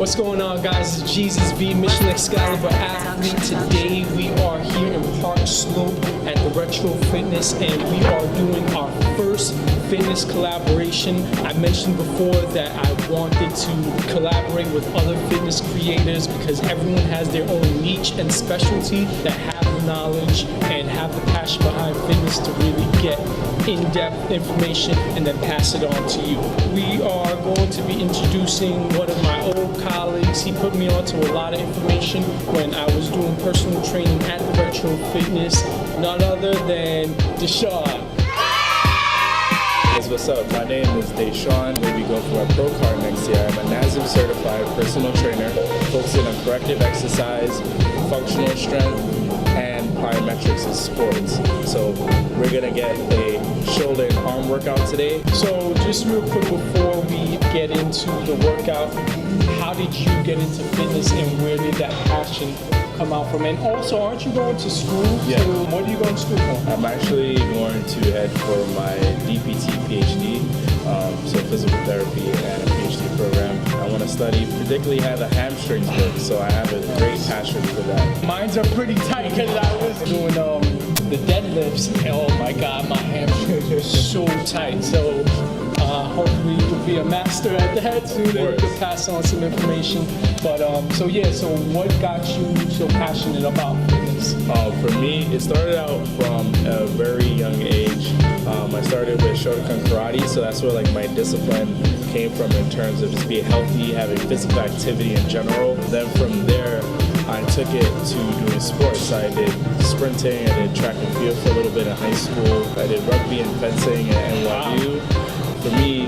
What's going on, guys? It's Gezus V, Mission Excalibur athlete. Today we are here in Park Slope at the Retro Fitness, and we are doing our first fitness collaboration. I mentioned before that I wanted to collaborate with other fitness creators because everyone has their own niche and specialty that have the knowledge and have the passion behind fitness to really get in-depth information and then pass it on to you. We are going to be introducing one of my old colleagues. He put me onto a lot of information when I was doing personal training at the Retro Fitness. None other than DeShawn. What's up? My name is DeShawn. We'll be going for my pro card next year. I'm a NASM certified personal trainer focusing on corrective exercise, functional strength, and plyometrics in sports. So we're gonna get a shoulder and arm workout today. So just real quick before we get into the workout, how did you get into fitness and where did that passion come out from? And also, aren't you going to school? Yeah. So what are you going to school for? I'm actually going to head for my DPT PhD, so physical therapy and a PhD program. I want to study particularly how the hamstrings work, so I have a great passion for that. Mines are pretty tight because I was doing the deadlifts. Oh my God, my hamstrings are so tight. So hopefully you'll be a master at that soon and you can pass on some information. But so what got you so passionate about fitness? For me, it started out from a very young age. I started with Shotokan karate, so that's where like my discipline came from in terms of just being healthy, having physical activity in general. Then from there, I took it to doing sports. I did sprinting, I did track and field for a little bit in high school. I did rugby and fencing at NYU. For me,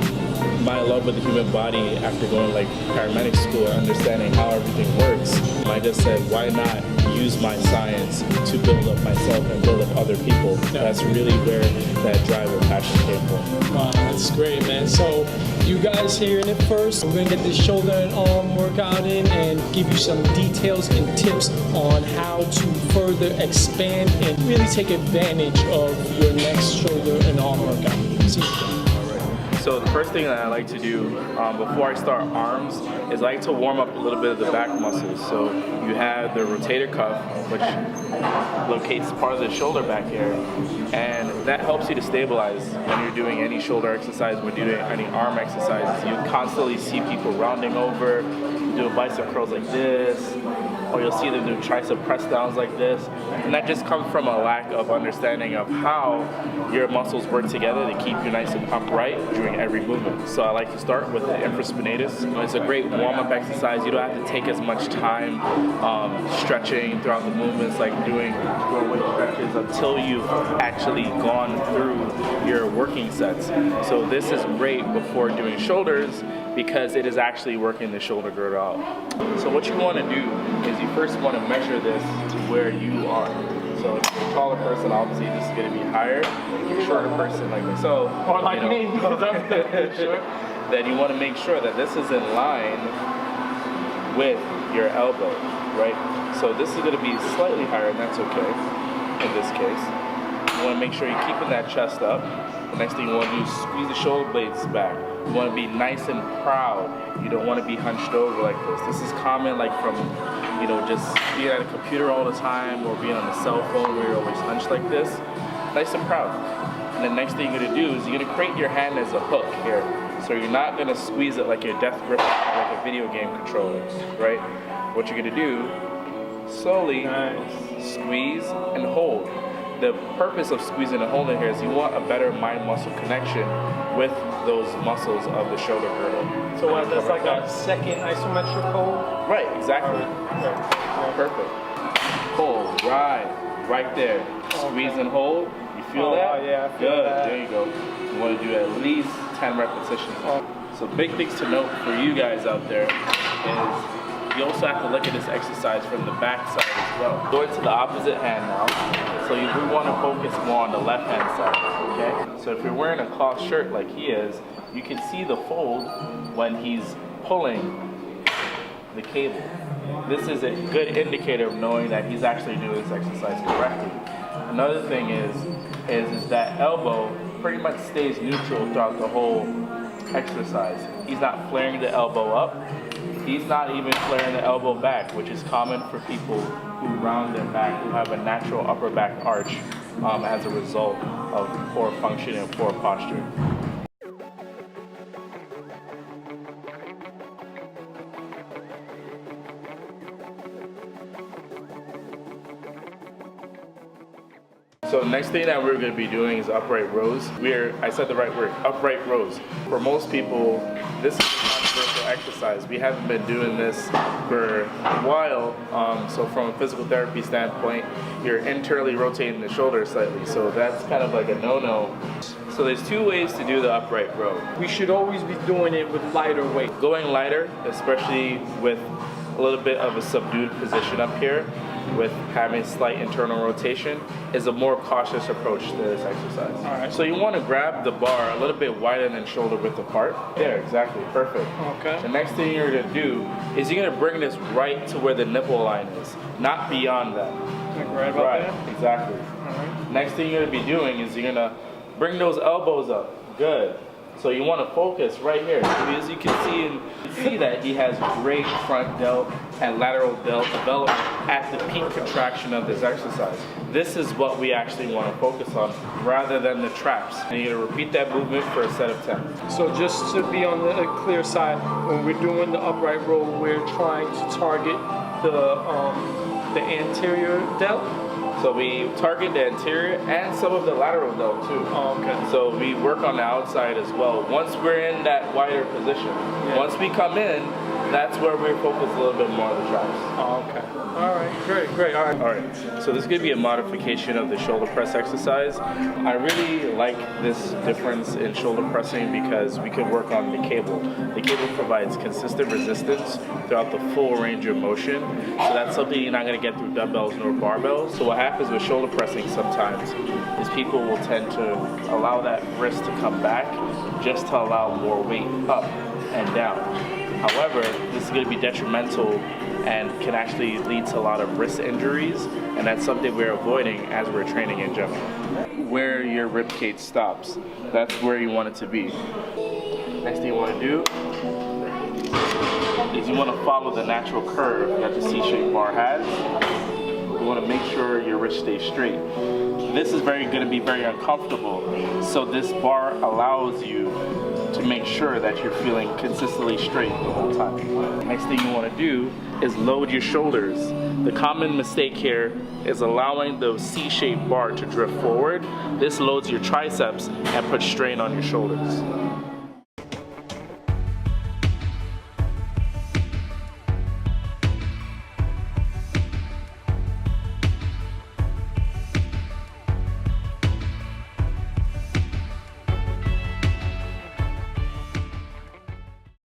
my love with the human body after going like paramedic school and understanding how everything works, I just said, why not use my science to build up myself and build up other people? That's really where that drive and passion came from. Wow, that's great, man. So you guys hearing it first. We're gonna get this shoulder and arm workout in and give you some details and tips on how to further expand and really take advantage of your next shoulder and arm workout. So the first thing that I like to do before I start arms is I like to warm up a little bit of the back muscles. So you have the rotator cuff, which locates part of the shoulder back here, and that helps you to stabilize when you're doing any shoulder exercise, when you're doing any arm exercises. You constantly see people rounding over, doing bicep curls like this, or you'll see them do tricep press downs like this, and that just comes from a lack of understanding of how your muscles work together to keep you nice and upright during every movement. So I like to start with the INFRASPINATUS. It's a great warm-up exercise. You don't have to take as much time stretching throughout the movements, like doing weight stretches until you've actually gone through your working sets. So this is great before doing shoulders because it is actually working the shoulder girdle out. So what you want to do is you first want to measure this to where you are. So if you're a taller person, obviously this is going to be higher. If you're a shorter person like myself, or like me, then you want to make sure that this is in line with your elbow, right? So this is going to be slightly higher, and that's okay in this case. You want to make sure you're keeping that chest up. The next thing you want to do is squeeze the shoulder blades back. You want to be nice and proud. You don't want to be hunched over like this. This is common like from, just being at a computer all the time or being on a cell phone where you're always hunched like this. Nice and proud. And the next thing you're going to do is you're going to create your hand as a hook here. So you're not going to squeeze it like your death grip, like a video game controller, right? What you're going to do, slowly squeeze and hold. The purpose of squeezing and holding here is you want a better mind-muscle connection with those muscles of the shoulder girdle. So that's like a second isometric hold? Right, exactly. Perfect. Hold, right there. Squeeze and hold. You feel that? Oh, yeah, I feel Good, that. there you go. You want to do at least 10 repetitions. So big things to note for you guys out there is you also have to look at this exercise from the back side as well. Going to the opposite hand now. So you do want to focus more on the left hand side, okay? So if you're wearing a cloth shirt like he is, you can see the fold when he's pulling the cable. This is a good indicator of knowing that he's actually doing this exercise correctly. Another thing is that elbow pretty much stays neutral throughout the whole exercise. He's not flaring the elbow up. He's not even flaring the elbow back, which is common for people who round their back, who have a natural upper back arch as a result of poor function and poor posture. So the next thing that we're going to be doing is upright rows. I said the right word, upright rows. For most people, this is a controversial exercise. We haven't been doing this for a while. So from a physical therapy standpoint, you're internally rotating the shoulder slightly. So that's kind of like a no-no. So there's two ways to do the upright row. We should always be doing it with lighter weight. Going lighter, especially with a little bit of a subdued position up here, with having slight internal rotation, is a more cautious approach to this exercise. All right. So you want to grab the bar a little bit wider than shoulder width apart. There, exactly, perfect. Okay. The next thing you're going to do is you're going to bring this right to where the nipple line is, not beyond that. Like right about there? Exactly. All right. Next thing you're going to be doing is you're going to bring those elbows up. Good. So you want to focus right here. As you can see that he has great front delt and lateral delt development at the peak contraction of this exercise. This is what we actually want to focus on rather than the traps. And you're going to repeat that movement for a set of 10. So just to be on the clear side, when we're doing the upright row, we're trying to target the anterior delt. So we target the anterior and some of the lateral delt too. Oh, okay. So we work on the outside as well. Once we're in that wider position, once we come in, that's where we focus a little bit more on the traps. Oh, okay. All right, great, all right. All right, so this is going to be a modification of the shoulder press exercise. I really like this difference in shoulder pressing because we can work on the cable. The cable provides consistent resistance throughout the full range of motion. So that's something you're not going to get through dumbbells nor barbells. So what happens with shoulder pressing sometimes is people will tend to allow that wrist to come back just to allow more weight up and down. However, this is going to be detrimental and can actually lead to a lot of wrist injuries, and that's something we're avoiding as we're training in general. Where your rib cage stops, that's where you want it to be. Next thing you want to do is you want to follow the natural curve that the C-shaped bar has. You want to make sure your wrist stays straight. This is going to be very uncomfortable, so this bar allows you to make sure that you're feeling consistently straight the whole time. Next thing you want to do is load your shoulders. The common mistake here is allowing the C-shaped bar to drift forward. This loads your triceps and puts strain on your shoulders.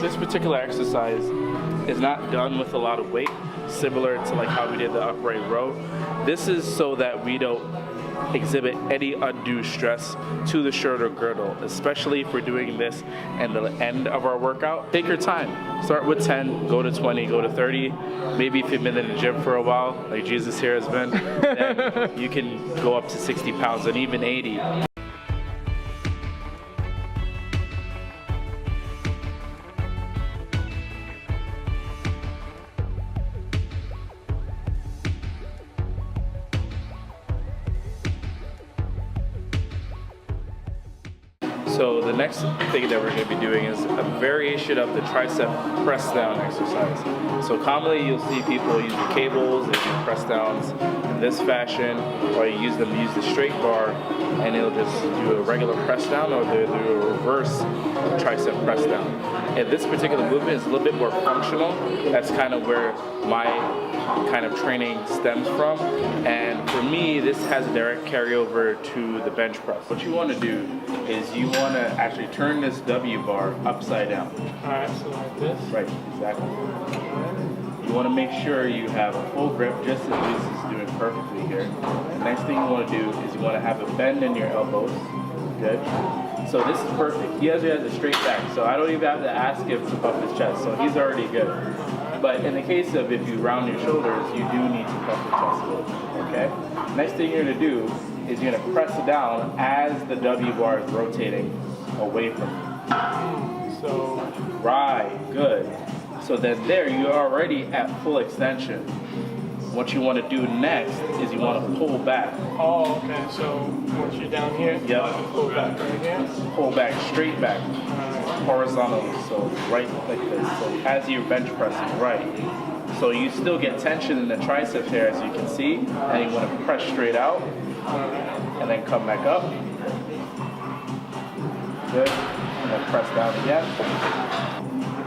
This particular exercise is not done with a lot of weight, similar to like how we did the upright row. This is so that we don't exhibit any undue stress to the shoulder girdle, especially if we're doing this at the end of our workout. Take your time. Start with 10, go to 20, go to 30. Maybe if you've been in the gym for a while, like Gezus here has been, then you can go up to 60 pounds and even 80. So the next thing that we're going to be doing is a variation of the tricep press down exercise. So commonly you'll see people using cables, they do press downs in this fashion, or you use the straight bar and it'll just do a regular press down, or they'll do a reverse tricep press down. And this particular movement is a little bit more functional. That's kind of where my kind of training stems from. And for me, this has a direct carryover to the bench press. What you want to do is you want to actually turn this W bar upside down. Alright, so like this? Right, exactly. You want to make sure you have a full grip, just as Gezus is doing perfectly here. The next thing you want to do is you want to have a bend in your elbows. Good. So this is perfect. He actually has a straight back, so I don't even have to ask him to puff his chest, so he's already good. But in the case of if you round your shoulders, you do need to puff your chest a little bit, okay? Next thing you're going to do is you're going to press down as the W bar is rotating away from you. So, right, good. So then there, you're already at full extension. What you want to do next is you want to pull back. Oh, okay. So once you're down here, Yep. pull back right here. Pull back, straight back, horizontally. So right like this. So as you're bench pressing, right. So you still get tension in the triceps here, as you can see, and you want to press straight out, and then come back up. Good. And then press down again.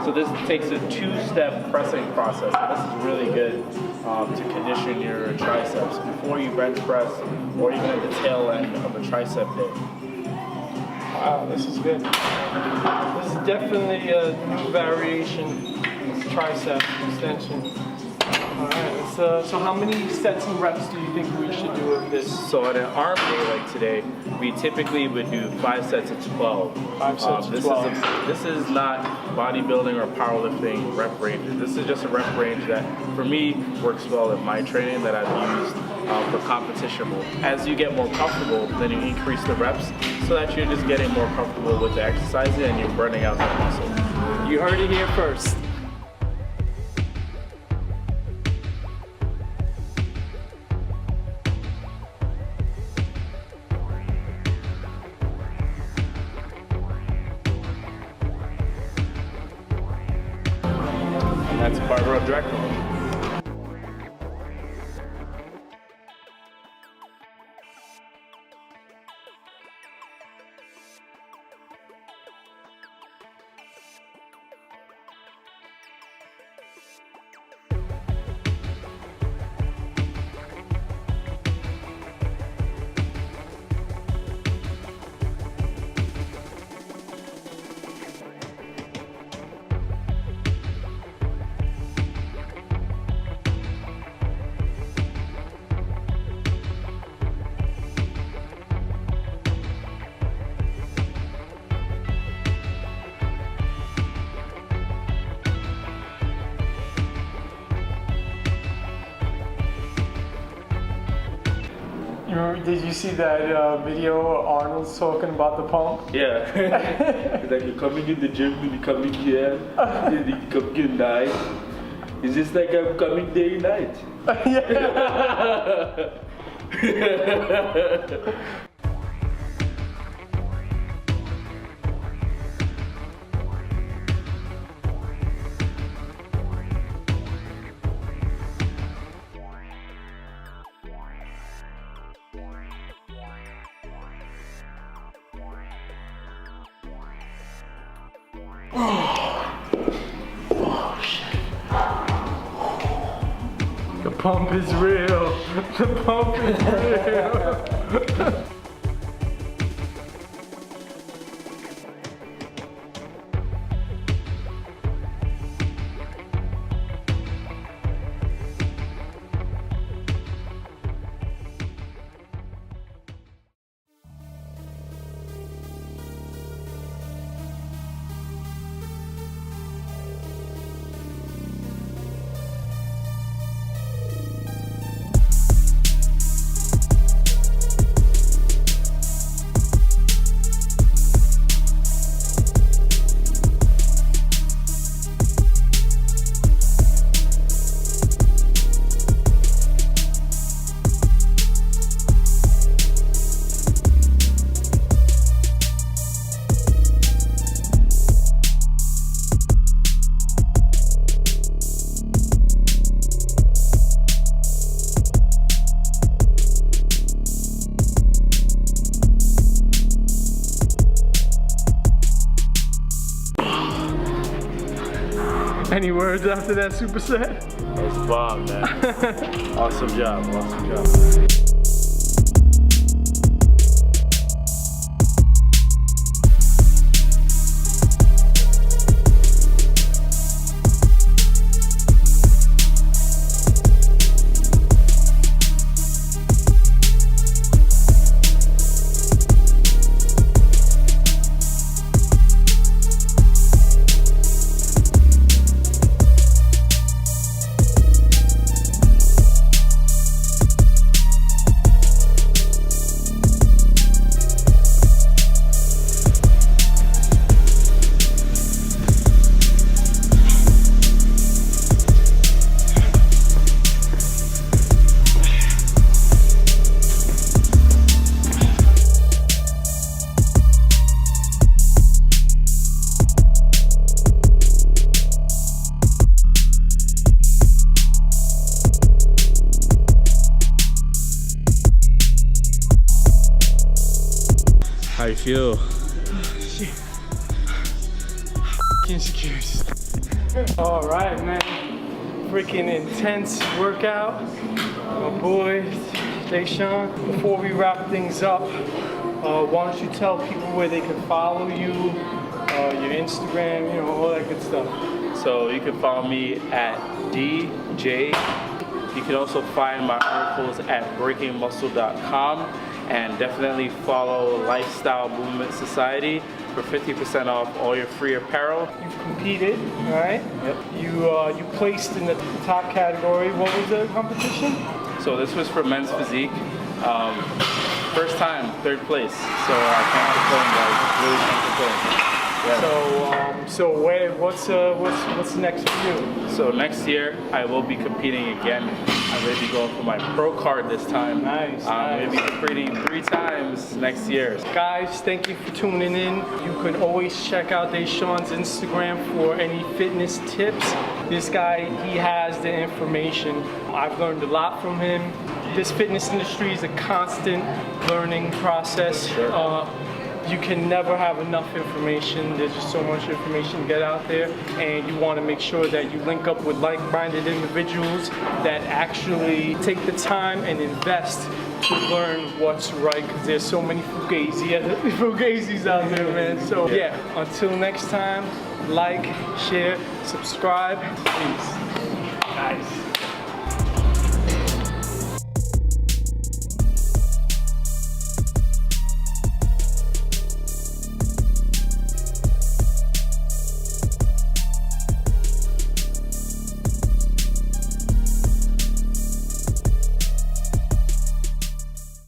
So this takes a two-step pressing process. So this is really good to condition your triceps before you bench press, or even at the tail end of a tricep day. Wow, this is good. This is definitely a new variation, tricep extension. All right, so how many sets and reps do you think we should do of this? So at an arm day like today, we typically would do 5 sets of 12. 5 sets of 12. This is not bodybuilding or powerlifting rep ranges. This is just a rep range that, for me, works well in my training that I've used for competition mode. As you get more comfortable, then you increase the reps so that you're just getting more comfortable with the exercising and you're burning out that muscle. You heard it here first. That's barbell direct row. Did you see that video Arnold's talking about the pump? Yeah. It's like you come in the gym and you come in here, and you come in night. It's just like I'm coming day and night. The pump is real. The pump is real. Any words after that superset? It's bomb, man. Awesome job, awesome job. you feel? Insecurities. All right, man. Freaking intense workout. My boy, DeShawn. Before we wrap things up, why don't you tell people where they can follow you, your Instagram, you know, all that good stuff. So you can follow me at DJ. You can also find my articles at breakingmuscle.com, and definitely follow Lifestyle Movement Society for 50% off all your free apparel. You've competed, all right? Yep. You placed in the top category. What was the competition? So this was for men's physique. First time, 3rd place. So I can't complain, guys. Really can't complain. Yeah. So what's next for you? So next year I will be competing again. I'm going to be going for my pro card this time. Nice. I'm going to be competing 3 times next year. Guys, thank you for tuning in. You can always check out DeShawn's Instagram for any fitness tips. This guy, he has the information. I've learned a lot from him. This fitness industry is a constant learning process. Sure. You can never have enough information. There's just so much information to get out there, and you want to make sure that you link up with like-minded individuals that actually take the time and invest to learn what's right, because there's so many fugazis out there, man. So yeah, until next time, like, share, subscribe, peace.